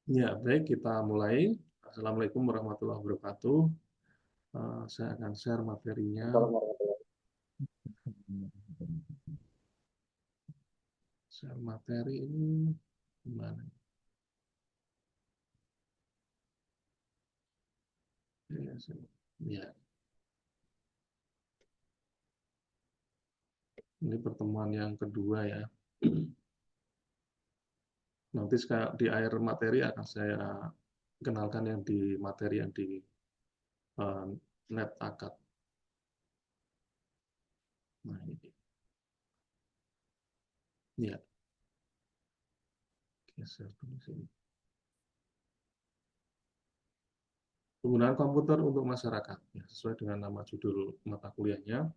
Ya, baik, kita mulai. Assalamualaikum warahmatullahi wabarakatuh. Saya akan share materinya. Share materi ini gimana? Ya, ini pertemuan yang kedua ya. Nanti di akhir materi akan saya kenalkan yang di materi yang di eh, net akad. Nah, ini. Ya, geser dulu sini. Penggunaan komputer untuk masyarakat, ya, sesuai dengan nama judul mata kuliahnya.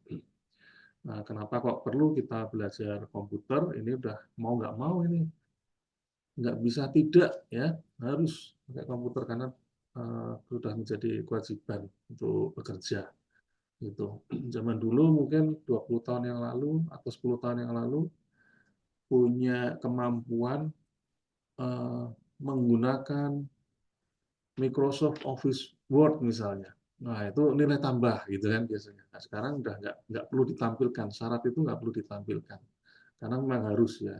Nah, kenapa kok perlu kita belajar komputer? Ini udah mau nggak mau ini, nggak bisa tidak ya, harus pakai komputer karena sudah menjadi kewajiban untuk bekerja. Gitu. Zaman dulu mungkin 20 tahun yang lalu atau 10 tahun yang lalu punya kemampuan eh, menggunakan Microsoft Office Word misalnya. Nah, itu nilai tambah gitu kan biasanya. Nah, sekarang udah nggak perlu ditampilkan, syarat itu nggak perlu ditampilkan. Karena memang harus ya,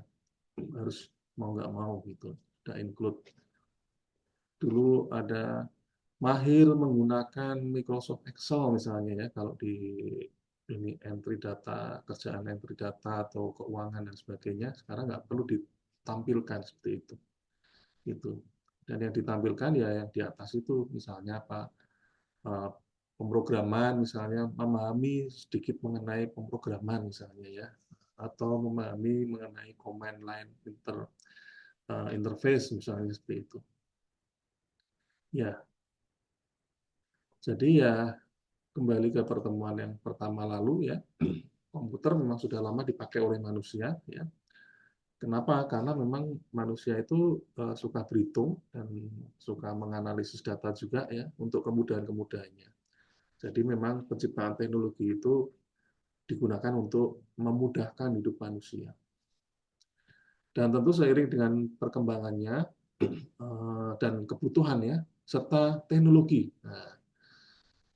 harus mau nggak mau gitu. Udah include. Dulu ada mahir menggunakan Microsoft Excel misalnya ya, kalau di ini entry data, kerjaan entry data atau keuangan dan sebagainya, sekarang nggak perlu ditampilkan seperti itu. Gitu. Dan yang ditampilkan ya yang di atas itu, misalnya apa, eh, pemrograman misalnya, memahami sedikit mengenai pemrograman misalnya ya, atau memahami mengenai command line interface misalnya seperti itu. Ya, jadi ya kembali ke pertemuan yang pertama lalu ya, komputer memang sudah lama dipakai oleh manusia ya. Kenapa? Karena memang manusia itu suka berhitung dan suka menganalisis data juga ya untuk kemudahan-kemudahannya. Jadi memang penciptaan teknologi itu digunakan untuk memudahkan hidup manusia. Dan tentu seiring dengan perkembangannya dan kebutuhan ya, serta teknologi. Nah,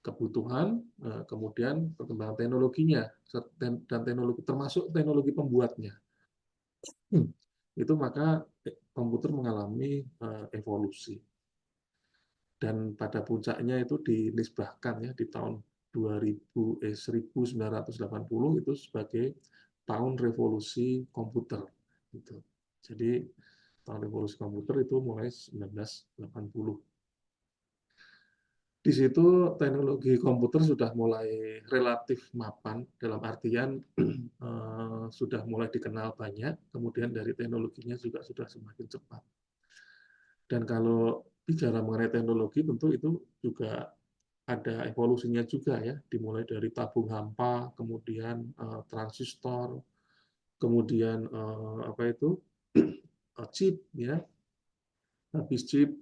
kebutuhan, kemudian perkembangan teknologinya, dan teknologi termasuk teknologi pembuatnya. Itu maka komputer mengalami evolusi. Dan pada puncaknya itu dinisbahkan ya di tahun 1980 itu sebagai tahun revolusi komputer. Gitu. Jadi tahun revolusi komputer itu mulai 1980. Di situ teknologi komputer sudah mulai relatif mapan, dalam artian sudah mulai dikenal banyak, kemudian dari teknologinya juga sudah semakin cepat. Dan kalau bicara mengenai teknologi, tentu itu juga ada evolusinya juga ya, dimulai dari tabung hampa, kemudian transistor, kemudian apa itu chip ya, habis chip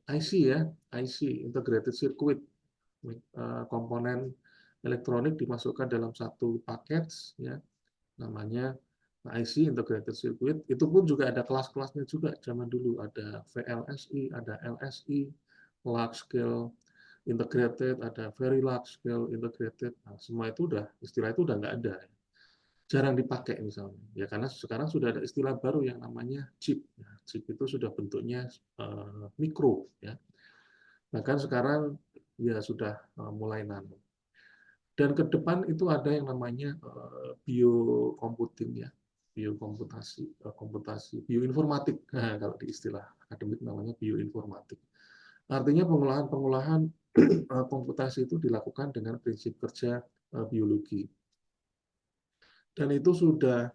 IC ya, IC integrated circuit, komponen elektronik dimasukkan dalam satu paket ya, namanya IC integrated circuit. Itu pun juga ada kelas-kelasnya juga. Zaman dulu ada VLSI, ada LSI, large scale integrated, ada very large scale integrated. Nah, semua itu udah, istilah itu udah nggak ada, jarang dipakai misalnya ya, karena sekarang sudah ada istilah baru yang namanya chip ya. Chip itu sudah bentuknya mikro ya, bahkan sekarang ya sudah mulai nano. Dan ke depan itu ada yang namanya biocomputing ya, biokomputasi, bioinformatik. Nah, kalau di istilah akademik namanya bioinformatik. Artinya pengolahan-pengolahan komputasi itu dilakukan dengan prinsip kerja biologi. Dan itu sudah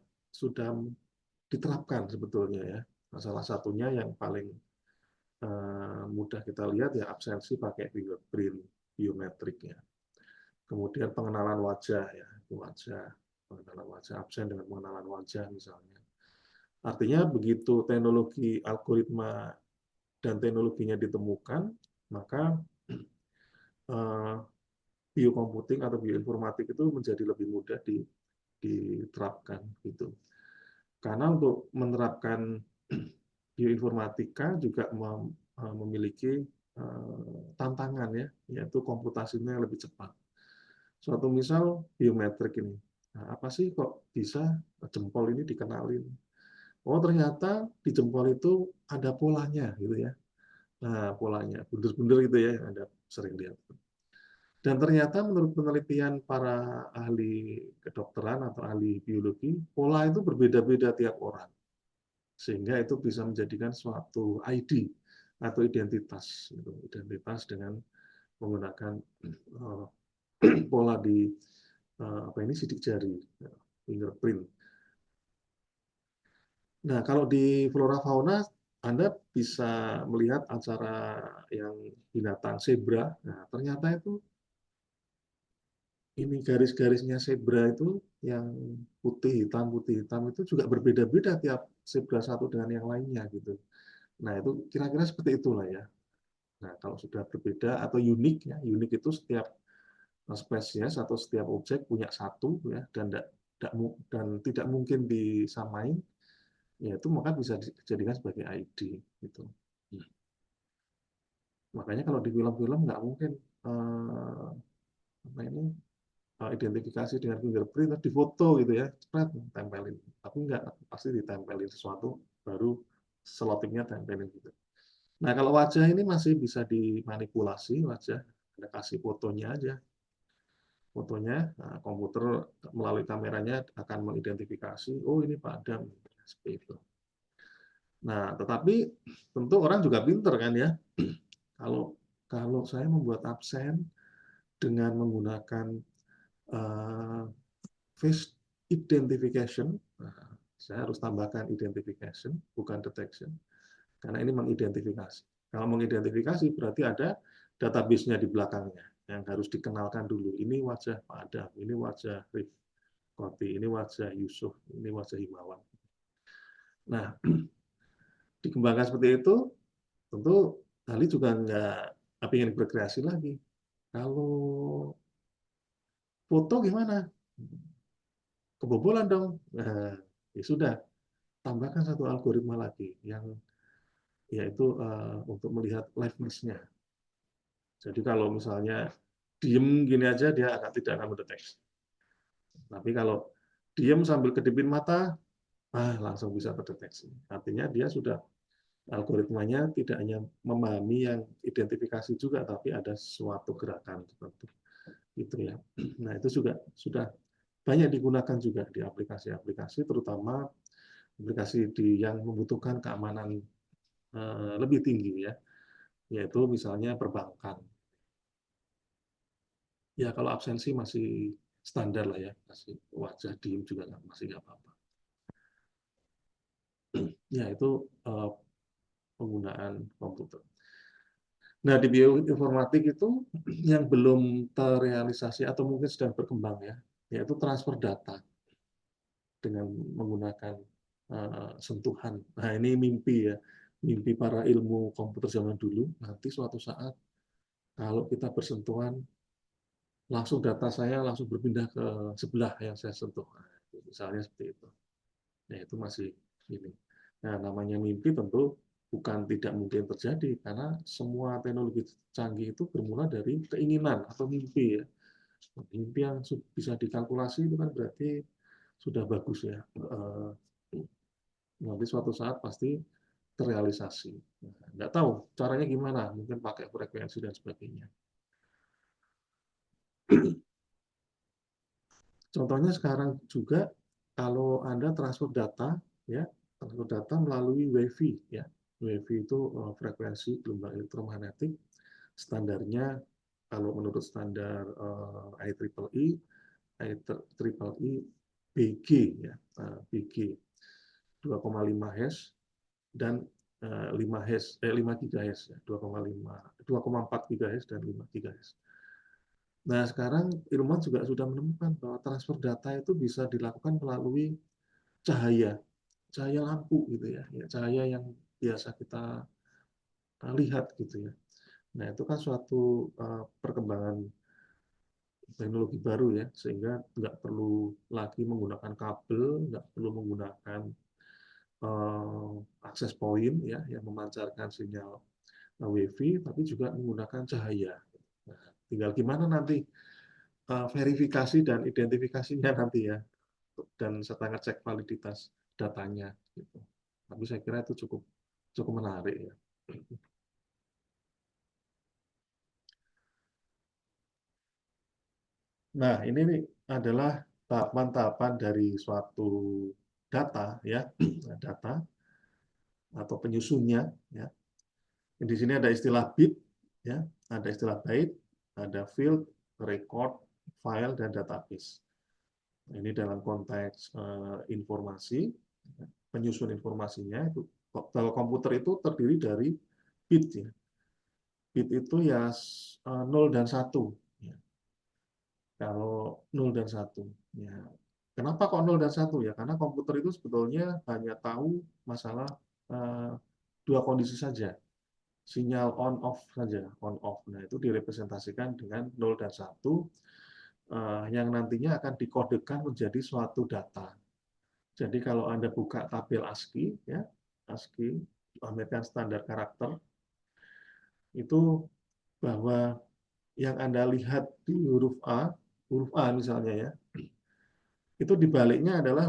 diterapkan sebetulnya ya. Nah, salah satunya yang paling mudah kita lihat ya, absensi pakai fingerprint biometrik ya. Kemudian pengenalan wajah ya, wajah, pengenalan wajah, absen dengan pengenalan wajah misalnya. Artinya begitu teknologi algoritma dan teknologinya ditemukan, maka biocomputing atau bioinformatik itu menjadi lebih mudah diterapkan gitu. Karena untuk menerapkan bioinformatika juga memiliki tantangan ya, yaitu komputasinya lebih cepat. Suatu misal biometrik ini, nah, apa sih kok bisa jempol ini dikenalin? Oh ternyata di jempol itu ada polanya gitu ya. Nah polanya, bunder-bunder gitu ya, yang Anda sering lihat. Dan ternyata menurut penelitian para ahli kedokteran atau ahli biologi, pola itu berbeda-beda tiap orang. Sehingga itu bisa menjadikan suatu ID atau identitas, gitu. Identitas dengan menggunakan pola di apa ini sidik jari, fingerprint. Nah, kalau di flora fauna Anda bisa melihat acara yang binatang zebra. Nah, ternyata itu ini garis-garisnya zebra itu yang putih hitam itu juga berbeda-beda tiap zebra satu dengan yang lainnya gitu. Nah, itu kira-kira seperti itulah ya. Nah, kalau sudah berbeda atau unik ya, unik itu setiap spesies atau setiap objek punya satu ya dan tidak mungkin disamain, ya itu maka bisa dijadikan sebagai ID gitu. Makanya kalau di film-film nggak mungkin apa ini identifikasi dengan fingerprint terus difoto gitu ya, cepat tempelin. Tapi nggak pasti ditempelin sesuatu baru slottingnya tempelin gitu. Nah kalau wajah ini masih bisa dimanipulasi wajah, Anda kasih fotonya aja, nah, komputer melalui kameranya akan mengidentifikasi, oh ini Pak Adam, seperti itu. Nah, tetapi tentu orang juga pinter kan ya. Kalau kalau saya membuat absen dengan menggunakan uh, face identification, nah, saya harus tambahkan identification, bukan detection, karena ini mengidentifikasi. Kalau mengidentifikasi berarti ada database-nya di belakangnya yang harus dikenalkan dulu. Ini wajah Pak Adam, ini wajah Rif Koti, ini wajah Yusuf, ini wajah Himawan. Nah, dikembangkan seperti itu, tentu Ali juga nggak ingin berkreasi lagi. Kalau foto gimana? Kebobolan dong. Nah, ya sudah, tambahkan satu algoritma lagi yang yaitu untuk melihat liveness-nya. Jadi kalau misalnya diem gini aja dia tidak akan mendeteksi. Tapi kalau diem sambil kedipin mata, langsung bisa terdeteksi. Artinya dia sudah algoritmanya tidak hanya memahami yang identifikasi juga, tapi ada suatu gerakan tertentu. Gitu ya. Nah itu juga sudah banyak digunakan juga di aplikasi-aplikasi, terutama aplikasi yang membutuhkan keamanan lebih tinggi ya, yaitu misalnya perbankan. Ya kalau absensi masih standar lah ya, masih wajah diem juga masih nggak apa-apa. Ya itu penggunaan komputer. Nah di bioinformatik itu yang belum terrealisasi atau mungkin sedang berkembang ya, yaitu transfer data dengan menggunakan sentuhan. Nah ini mimpi ya, mimpi para ilmu komputer zaman dulu. Nanti suatu saat kalau kita bersentuhan, langsung data saya langsung berpindah ke sebelah yang saya sentuh. Nah, misalnya seperti itu. Nah itu masih ini. Nah namanya mimpi tentu bukan tidak mungkin terjadi karena semua teknologi canggih itu bermula dari keinginan atau mimpi ya. Mimpi yang bisa dikalkulasi itu kan berarti sudah bagus ya. Nanti suatu saat pasti terrealisasi. Nggak tahu caranya gimana, mungkin pakai frekuensi dan sebagainya. Contohnya sekarang juga kalau Anda transfer data, ya transfer data melalui WiFi, ya WiFi itu frekuensi gelombang elektromagnetik, standarnya kalau menurut standar IEEE, IEEE BG, ya BG 2,5 Hz dan 5 Hz, 5 GHz, ya, 2,4 GHz dan 5 GHz. Nah, sekarang ilmuwan juga sudah menemukan bahwa transfer data itu bisa dilakukan melalui cahaya, cahaya lampu gitu ya, cahaya yang biasa kita lihat gitu ya. Nah, itu kan suatu perkembangan teknologi baru ya, sehingga nggak perlu lagi menggunakan kabel, nggak perlu menggunakan akses point ya yang memancarkan sinyal WiFi, tapi juga menggunakan cahaya. Nah, tinggal gimana nanti verifikasi dan identifikasinya nanti ya, dan serta ngecek validitas datanya. Gitu. Tapi saya kira itu cukup cukup menarik ya. Nah, ini nih adalah tahapan-tahapan dari suatu data ya, data atau penyusunnya ya. Di sini ada istilah bit ya, ada istilah byte, ada field, record, file dan database. Ini dalam konteks informasi, penyusun informasinya itu kalau komputer itu terdiri dari bit ya. Bit itu ya 0 dan 1 ya. Kalau 0 dan 1 ya. Kenapa kok 0 dan 1 ya? Karena komputer itu sebetulnya hanya tahu masalah eh, dua kondisi saja. Sinyal on off saja, on off. Nah, itu direpresentasikan dengan 0 dan 1 yang nantinya akan dikodekan menjadi suatu data. Jadi kalau Anda buka tabel ASCII ya, ASCII American Standard Character itu bahwa yang Anda lihat di huruf A misalnya ya, itu dibaliknya adalah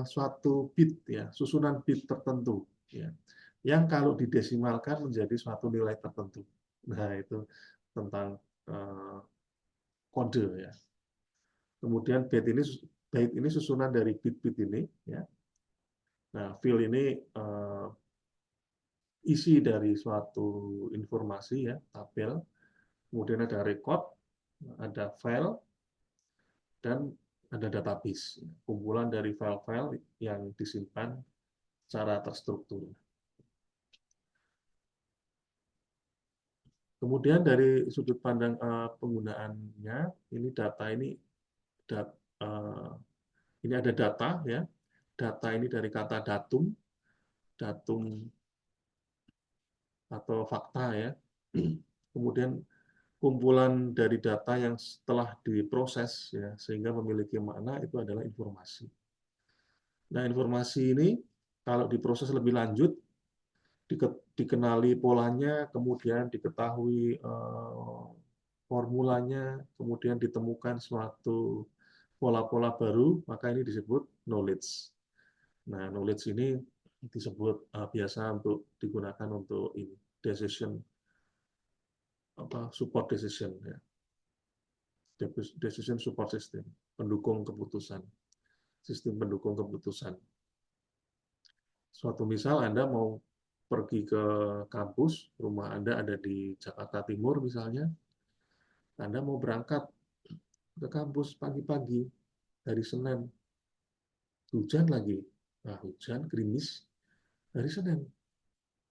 suatu bit ya, susunan bit tertentu ya, yang kalau didesimalkan menjadi suatu nilai tertentu. Nah, itu tentang kode ya. Kemudian byte ini susunan dari bit-bit ini ya. Nah, field ini isi dari suatu informasi ya, tabel. Kemudian ada record, ada file, dan ada database, kumpulan dari file-file yang disimpan secara terstruktur. Kemudian dari sudut pandang penggunaannya, ini data ini ini ada data ya. Data ini dari kata datum, datum atau fakta ya. Kemudian kumpulan dari data yang setelah diproses ya sehingga memiliki makna itu adalah informasi. Nah, informasi ini kalau diproses lebih lanjut dikenali polanya, kemudian diketahui formulanya, kemudian ditemukan suatu pola-pola baru, maka ini disebut knowledge. Nah, knowledge ini disebut biasa untuk digunakan untuk ini decision support decision ya. Decision support system, pendukung keputusan, sistem pendukung keputusan. Suatu misal Anda mau pergi ke kampus, rumah Anda ada di Jakarta Timur misalnya, Anda mau berangkat ke kampus pagi-pagi dari Senin, hujan lagi, nah hujan, gerimis, hari Senin.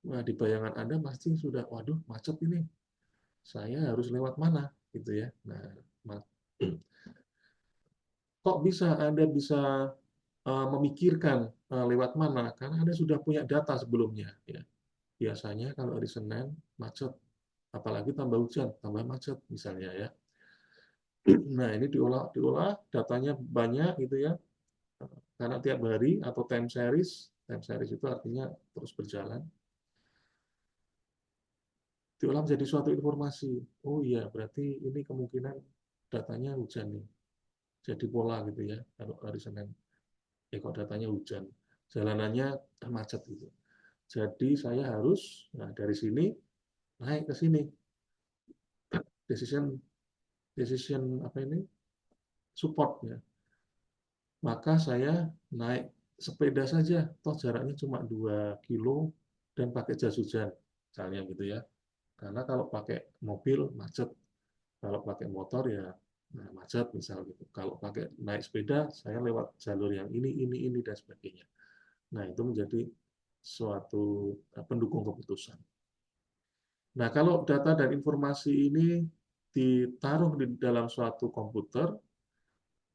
Nah, di bayangan Anda pasti sudah, waduh macet ini, saya harus lewat mana, gitu ya. Nah, kok bisa Anda bisa memikirkan lewat mana? Karena Anda sudah punya data sebelumnya. Ya. Biasanya kalau hari Senin macet, apalagi tambah hujan, tambah macet misalnya ya. Nah, ini diolah datanya banyak gitu ya. Karena tiap hari atau time series itu artinya terus berjalan, diolah menjadi suatu informasi. Oh iya, berarti ini kemungkinan datanya hujan nih. Jadi pola gitu ya, kalau hari Senin. Kok datanya hujan, jalanannya macet gitu. Jadi saya harus, nah dari sini naik ke sini, decision decision apa ini support ya. Maka saya naik sepeda saja, toh jaraknya cuma 2 kilo dan pakai jas hujan, misalnya gitu ya. Karena kalau pakai mobil macet, kalau pakai motor ya macet misal gitu. Kalau pakai naik sepeda, saya lewat jalur yang ini dan sebagainya. Nah, itu menjadi suatu pendukung keputusan. Nah, kalau data dan informasi ini ditaruh di dalam suatu komputer,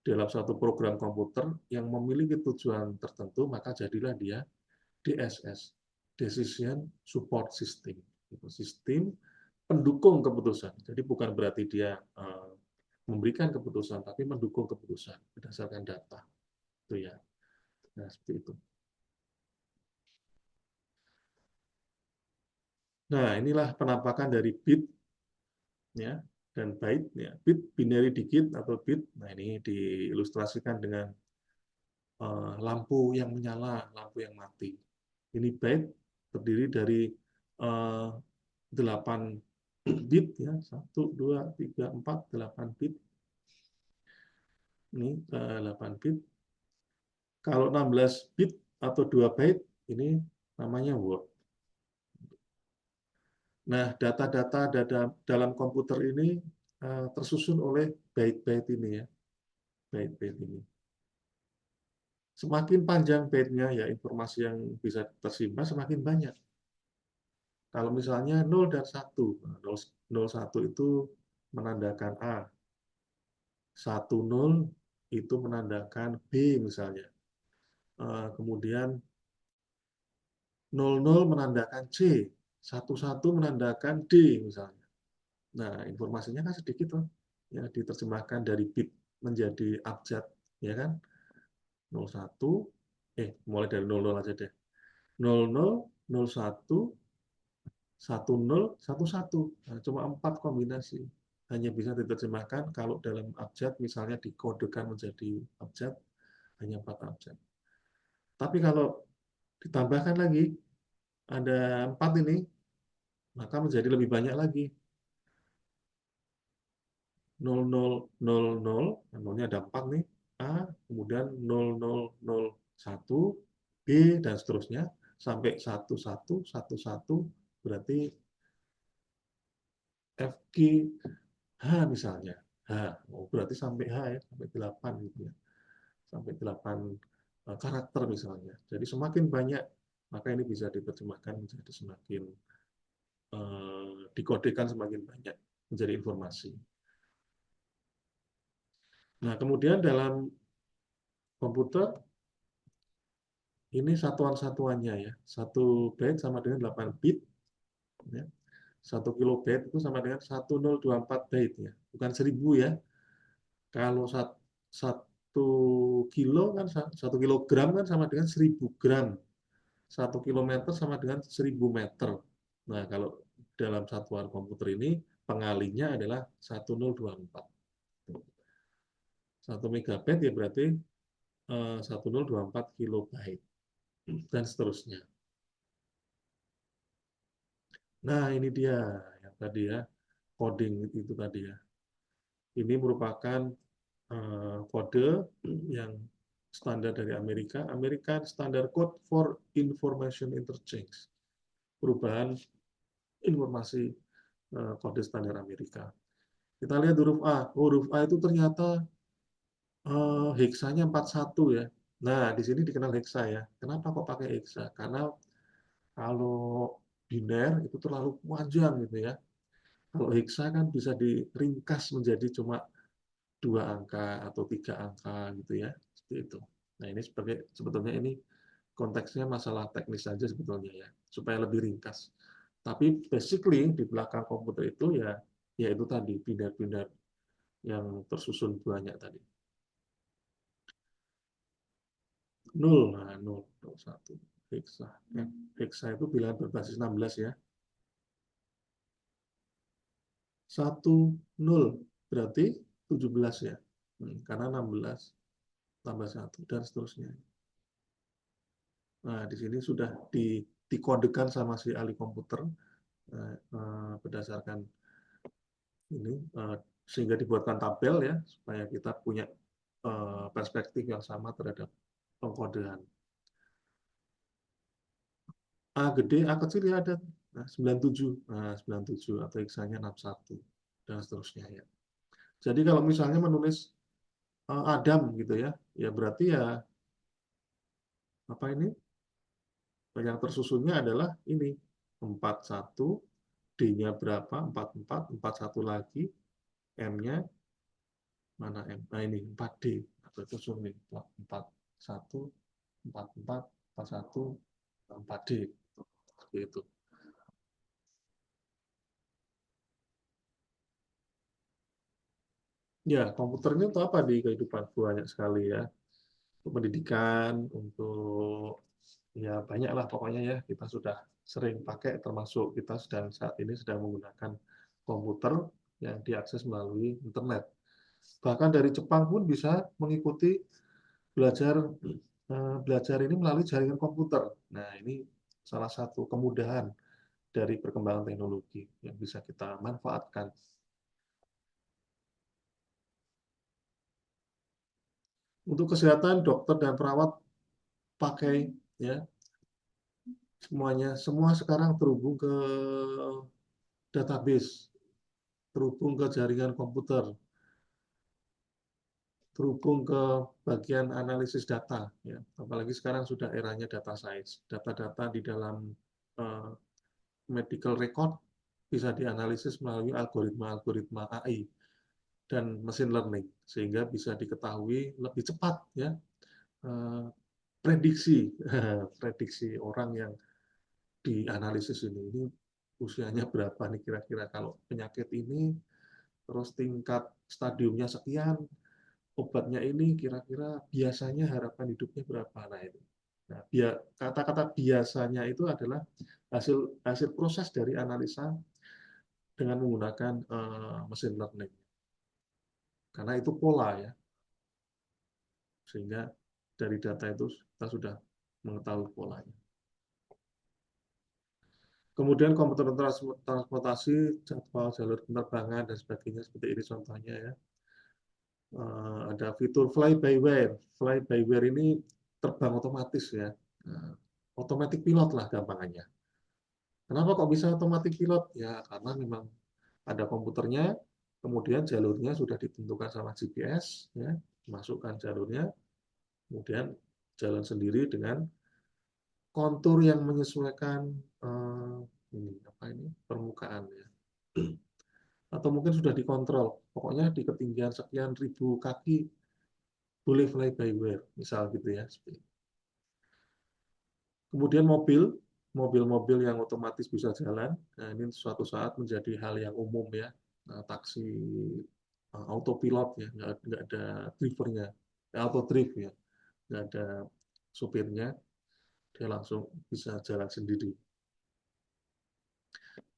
dalam suatu program komputer yang memiliki tujuan tertentu, maka jadilah dia DSS, Decision Support System. Sistem pendukung keputusan. Jadi bukan berarti dia memberikan keputusan, tapi mendukung keputusan berdasarkan data. Itu ya. Nah, seperti itu. Nah, inilah penampakan dari bit ya dan byte ya. Bit binary digit atau bit. Nah, ini diilustrasikan dengan lampu yang menyala, lampu yang mati. Ini byte terdiri dari 8 bit ya, 1, 2, 3, 4, 8 bit. Ini 8 bit. Kalau 16 bit atau 2 byte ini namanya word. Nah, data-data dalam komputer ini tersusun oleh byte-byte ini ya, byte-byte ini. Semakin panjang byte-nya ya informasi yang bisa tersimpan semakin banyak. Kalau misalnya 0 dan 1, 01 itu menandakan A, 10 itu menandakan B misalnya. Kemudian 00 menandakan C, 11 menandakan D misalnya. Nah, informasinya kan sedikit loh. Ya, diterjemahkan dari bit menjadi abjad, ya kan? 01, mulai dari 00 aja deh. 00, 01, 10, 11. Nah, cuma 4 kombinasi. Hanya bisa diterjemahkan kalau dalam abjad, misalnya dikodekan menjadi abjad, hanya 4 abjad. Tapi kalau ditambahkan lagi, ada 4 ini, maka menjadi lebih banyak lagi. 0000, nolnya ada 4 nih, A, kemudian 0001, B, dan seterusnya, sampai 1111, berarti FG H misalnya. Berarti sampai H ya, sampai 8 gitu ya. Sampai 8 karakter misalnya. Jadi semakin banyak, maka ini bisa diterjemahkan menjadi semakin dikodekan semakin banyak menjadi informasi. Nah, kemudian dalam komputer ini satuan-satuannya ya. 1 byte sama dengan 8 bit ya. 1 kilobyte itu sama dengan 1024 byte ya. Bukan 1000 ya. Kalau 1 kilo kan 1 kilogram kan sama dengan 1000 gram. 1 kilometer sama dengan 1000 meter. Nah, kalau dalam satuan komputer ini pengalinya adalah 1024. 1 megabyte ya berarti 1024 kilobyte dan seterusnya. Nah, ini dia yang tadi ya, coding itu tadi ya. Ini merupakan kode yang standar dari Amerika, American Standard Code for Information Interchange. Perubahan informasi kode standar Amerika. Kita lihat huruf A. Huruf A itu ternyata heksanya 41 ya. Nah, di sini dikenal heksa ya. Kenapa kok pakai heksa? Karena kalau biner itu terlalu panjang gitu ya. Kalau heksa kan bisa diringkas menjadi cuma 2 angka atau 3 angka gitu ya. Seperti itu. Nah, ini sebetulnya ini konteksnya masalah teknis saja sebetulnya ya, supaya lebih ringkas. Tapi basically di belakang komputer itu ya itu tadi biner-biner yang tersusun banyak tadi. 0, nah 0, 1, heksa. Heksa itu bilangan berbasis 16 ya. 10 berarti 17 ya. Karena 16 tambah 1 dan seterusnya. Nah, di sini sudah dikodekan sama si ahli komputer berdasarkan ini sehingga dibuatkan tabel ya supaya kita punya perspektif yang sama terhadap pengkodean. A gede, A kecil ya ada 97. Nah, 97 atau heksanya 61 dan seterusnya ya. Jadi kalau misalnya menulis Adam gitu ya, ya berarti ya apa ini? Yang tersusunnya adalah ini 41, D-nya berapa? 44, 41 lagi, M-nya mana M? Nah ini 4D atau susun nih 41, 44, 41, 4D seperti itu. Ya, komputer ini untuk apa di kehidupan banyak sekali ya. Untuk pendidikan, untuk Ya banyaklah pokoknya ya, kita sudah sering pakai, termasuk kita saat ini sedang menggunakan komputer yang diakses melalui internet. Bahkan dari Jepang pun bisa mengikuti belajar belajar ini melalui jaringan komputer. Nah, ini salah satu kemudahan dari perkembangan teknologi yang bisa kita manfaatkan. Untuk kesehatan, dokter dan perawat pakai ya semuanya. Semua sekarang terhubung ke database, terhubung ke jaringan komputer, terhubung ke bagian analisis data. Ya. Apalagi sekarang sudah eranya data science. Data-data di dalam uh, medical record bisa dianalisis melalui algoritma-algoritma AI dan machine learning, sehingga bisa diketahui lebih cepat ya uh, prediksi prediksi orang yang dianalisis ini usianya berapa nih kira-kira, kalau penyakit ini terus tingkat stadiumnya sekian, obatnya ini kira-kira biasanya harapan hidupnya berapa. Nah itu, nah, kata-kata biasanya itu adalah hasil hasil proses dari analisa dengan menggunakan machine learning, karena itu pola ya, sehingga dari data itu kita sudah mengetahui polanya. Kemudian komputer transportasi, jadwal jalur penerbangan dan sebagainya, seperti ini contohnya ya. Ada fitur fly by wire. Fly by wire ini terbang otomatis ya. Automatic pilot lah gampangannya. Kenapa kok bisa automatic pilot? Ya karena memang ada komputernya, kemudian jalurnya sudah ditentukan sama GPS, ya, masukkan jalurnya, kemudian jalan sendiri dengan kontur yang menyesuaikan ini apa ini permukaan ya. Atau mungkin sudah dikontrol, pokoknya di ketinggian sekian ribu kaki boleh fly by wire, misal gitu ya. Kemudian mobil-mobil yang otomatis bisa jalan, nah ini suatu saat menjadi hal yang umum ya. Nah, taksi autopilot ya, nggak ada drivernya, auto drive ya, nggak ada supirnya, dia langsung bisa jalan sendiri.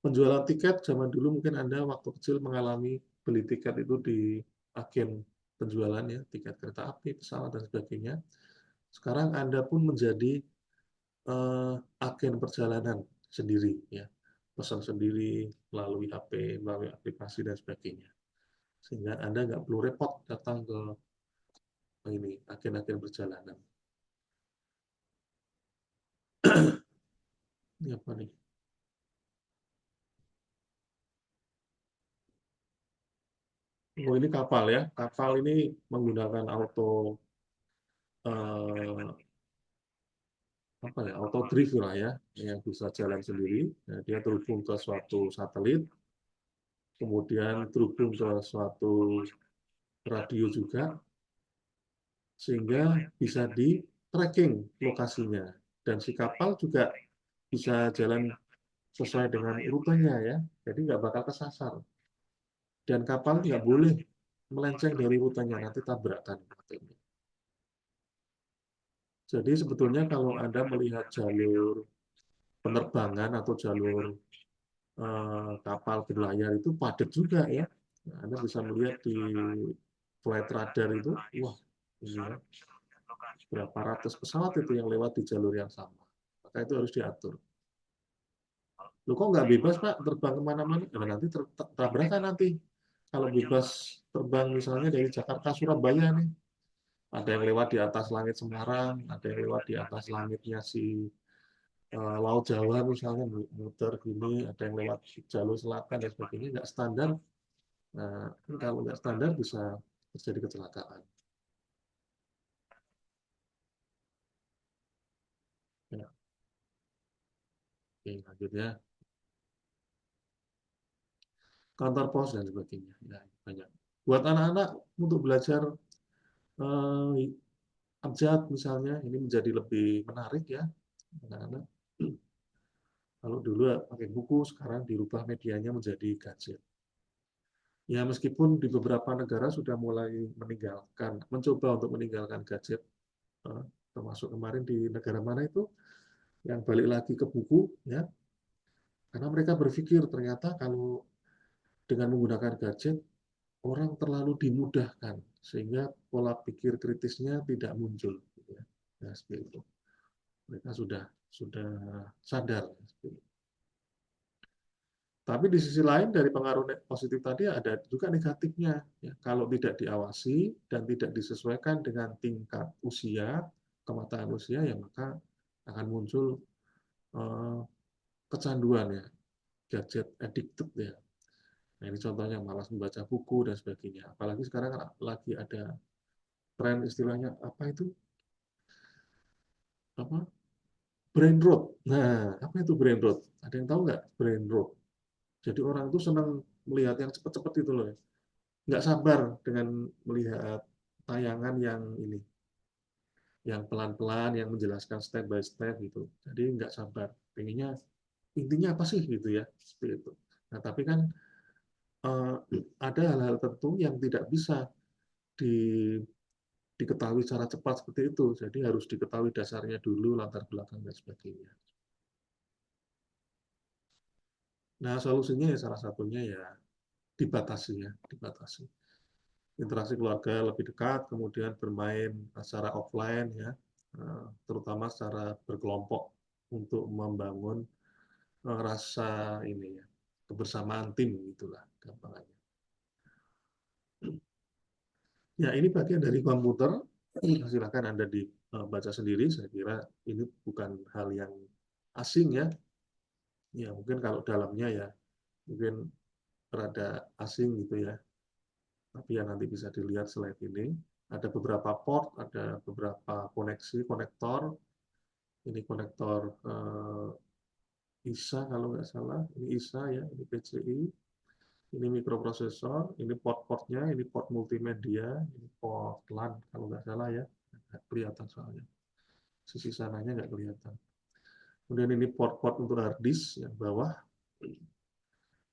Penjualan tiket zaman dulu mungkin Anda waktu kecil mengalami beli tiket itu di agen penjualan ya, tiket kereta api, pesawat dan sebagainya. Sekarang Anda pun menjadi agen perjalanan sendiri ya, pesan sendiri melalui HP, melalui aplikasi dan sebagainya, sehingga Anda nggak perlu repot datang ke ini agen-agen perjalanan. Ini apa nih? Oh ini kapal ya, kapal ini menggunakan eh, apa ya, auto drive lah ya, yang bisa jalan sendiri. Nah, dia terhubung ke suatu satelit, kemudian terhubung ke suatu radio juga, sehingga bisa di tracking lokasinya, dan si kapal juga bisa jalan sesuai dengan rutenya ya, jadi nggak bakal kesasar, dan kapal nggak boleh melenceng dari rutenya, nanti tabrakan. Jadi sebetulnya kalau Anda melihat jalur penerbangan atau jalur kapal berlayar itu padat juga ya. Nah, Anda bisa melihat di flight radar itu, wah ini ya, berapa ratus pesawat itu yang lewat di jalur yang sama. Maka itu harus diatur. Lu kok nggak bebas Pak terbang kemana-mana? Nah, nanti tabrakan nanti. Kalau bebas terbang misalnya dari Jakarta Surabaya nih, ada yang lewat di atas langit Semarang, ada yang lewat di atas langitnya si Laut Jawa misalnya muter gini, ada yang lewat jalur selatan dan sebagainya, nggak standar. Nah, kalau nggak standar bisa terjadi kecelakaan. Ya, oke, lanjut ya. Kantor pos dan sebagainya. Ya, banyak. Buat anak-anak untuk belajar abjad misalnya, ini menjadi lebih menarik ya. Anak-anak. Kalau dulu pakai buku, sekarang dirubah medianya menjadi gadget. Ya, meskipun di beberapa negara sudah mulai meninggalkan, mencoba untuk meninggalkan gadget, termasuk kemarin di negara mana itu yang balik lagi ke buku, ya, karena mereka berpikir ternyata kalau dengan menggunakan gadget orang terlalu dimudahkan sehingga pola pikir kritisnya tidak muncul, gitu ya. Nah, seperti itu. Mereka sudah sadar. Tapi di sisi lain dari pengaruh positif tadi ada juga negatifnya. Ya, kalau tidak diawasi dan tidak disesuaikan dengan tingkat usia, kematangan usia, ya maka akan muncul eh, kecanduan ya, gadget addicted ya. Nah, ini contohnya malas membaca buku dan sebagainya. Apalagi sekarang lagi ada tren istilahnya apa itu? Apa? Brain rot. Nah, apa itu brain rot? Ada yang tahu nggak brain rot? Jadi orang itu senang melihat yang cepat-cepat itu loh. Nggak sabar dengan melihat tayangan yang ini, yang pelan-pelan, yang menjelaskan step by step gitu. Jadi nggak sabar. Pengennya intinya apa sih gitu ya, seperti itu. Nah, tapi kan eh, ada hal-hal tertentu yang tidak bisa di, diketahui secara cepat seperti itu. Jadi harus diketahui dasarnya dulu, latar belakang dan sebagainya. Nah, solusinya ya salah satunya ya dibatasi ya, dibatasi. Interaksi keluarga lebih dekat, kemudian bermain secara offline ya, terutama secara berkelompok untuk membangun rasa ini ya, kebersamaan tim itulah gampangannya. Ya ini bagian dari komputer, silakan Anda dibaca sendiri. Saya kira ini bukan hal yang asing ya. Ya mungkin kalau dalamnya ya mungkin rada asing gitu ya. Tapi ya nanti bisa dilihat slide ini. Ada beberapa port, ada beberapa koneksi, konektor. Ini konektor ISA kalau nggak salah. Ini ISA ya, ini PCI. Ini mikroprosesor, ini port-portnya, ini port multimedia, ini port LAN kalau nggak salah ya. Nggak kelihatan soalnya. Sisi sananya nggak kelihatan. Kemudian ini port-port untuk hard disk yang bawah,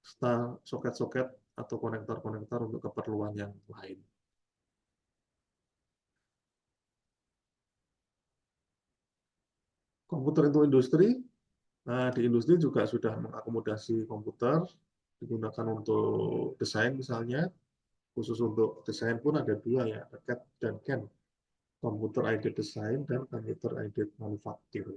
serta soket-soket atau konektor-konektor untuk keperluan yang lain. Komputer untuk industri, nah di industri juga sudah mengakomodasi komputer, digunakan untuk desain misalnya, khusus untuk desain pun ada dua ya, CAD dan CAM, Computer Aided Design dan Computer Aided Manufacture.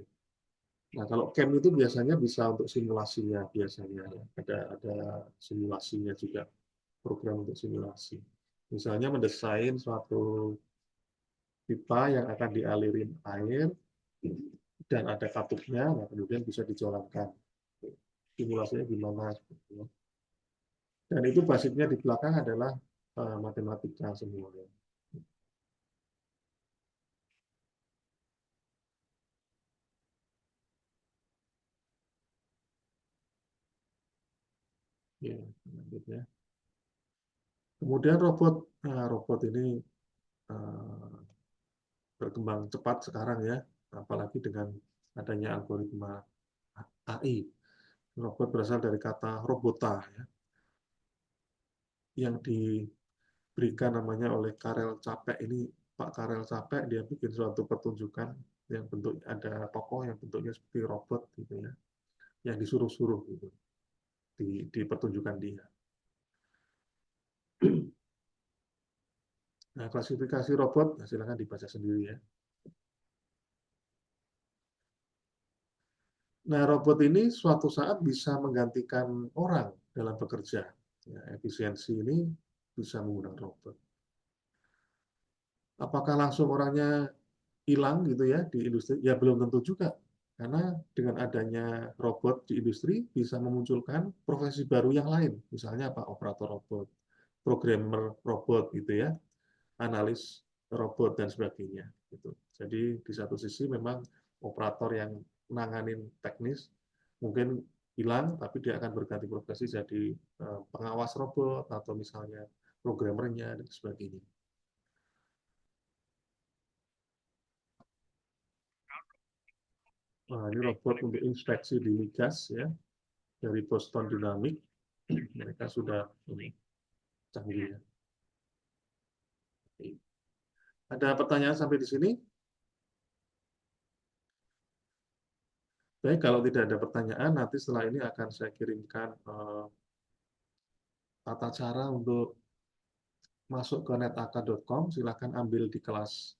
Nah, kalau CAM itu biasanya bisa untuk simulasinya biasanya ya. Ada simulasinya juga, program untuk simulasi. Misalnya mendesain suatu pipa yang akan dialirin air dan ada katupnya, nah kemudian bisa dijalankan. Simulasinya gimana? Dan itu basicnya di belakang adalah matematika semuanya. Ya, lanjut ya. Kemudian robot, nah, robot ini uh, berkembang cepat sekarang ya, apalagi dengan adanya algoritma AI. Robot berasal dari kata robota ya, yang diberikan namanya oleh Karel Capek ini. Pak Karel Capek dia bikin suatu pertunjukan yang bentuk ada tokoh yang bentuknya seperti robot gitu ya, yang disuruh-suruh gitu di pertunjukan dia. Nah, klasifikasi robot, nah silakan dibaca sendiri ya. Nah, robot ini suatu saat bisa menggantikan orang dalam bekerja. Ya, efisiensi ini bisa menggunakan robot. Apakah langsung orangnya hilang gitu ya di industri? Ya belum tentu juga. Karena dengan adanya robot di industri bisa memunculkan profesi baru yang lain. Misalnya apa? Operator robot, programmer robot gitu ya, analis robot dan sebagainya. Gitu. Jadi di satu sisi memang operator yang menanganin teknis mungkin hilang, tapi dia akan berganti profesi jadi pengawas robot atau misalnya programmernya dan sebagainya. Nah, ini robot untuk inspeksi di migas ya dari Boston Dynamics. Mereka sudah ini canggih ya. Ada pertanyaan sampai di sini? Baik, kalau tidak ada pertanyaan, nanti setelah ini akan saya kirimkan tata cara untuk masuk ke netaka.com. Silakan ambil di kelas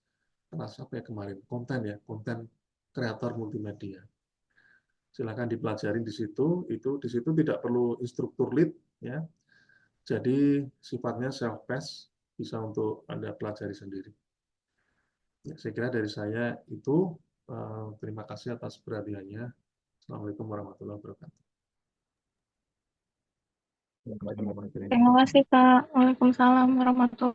apa ya kemarin, konten ya, konten kreator multimedia. Silakan dipelajari di situ. Itu di situ tidak perlu instruktur lead ya. Jadi sifatnya self paced, bisa untuk Anda pelajari sendiri. Ya, saya kira dari saya itu. Terima kasih atas perhatiannya. Assalamualaikum warahmatullahi wabarakatuh. Terima kasih Kak. Waalaikumsalam warahmatullahi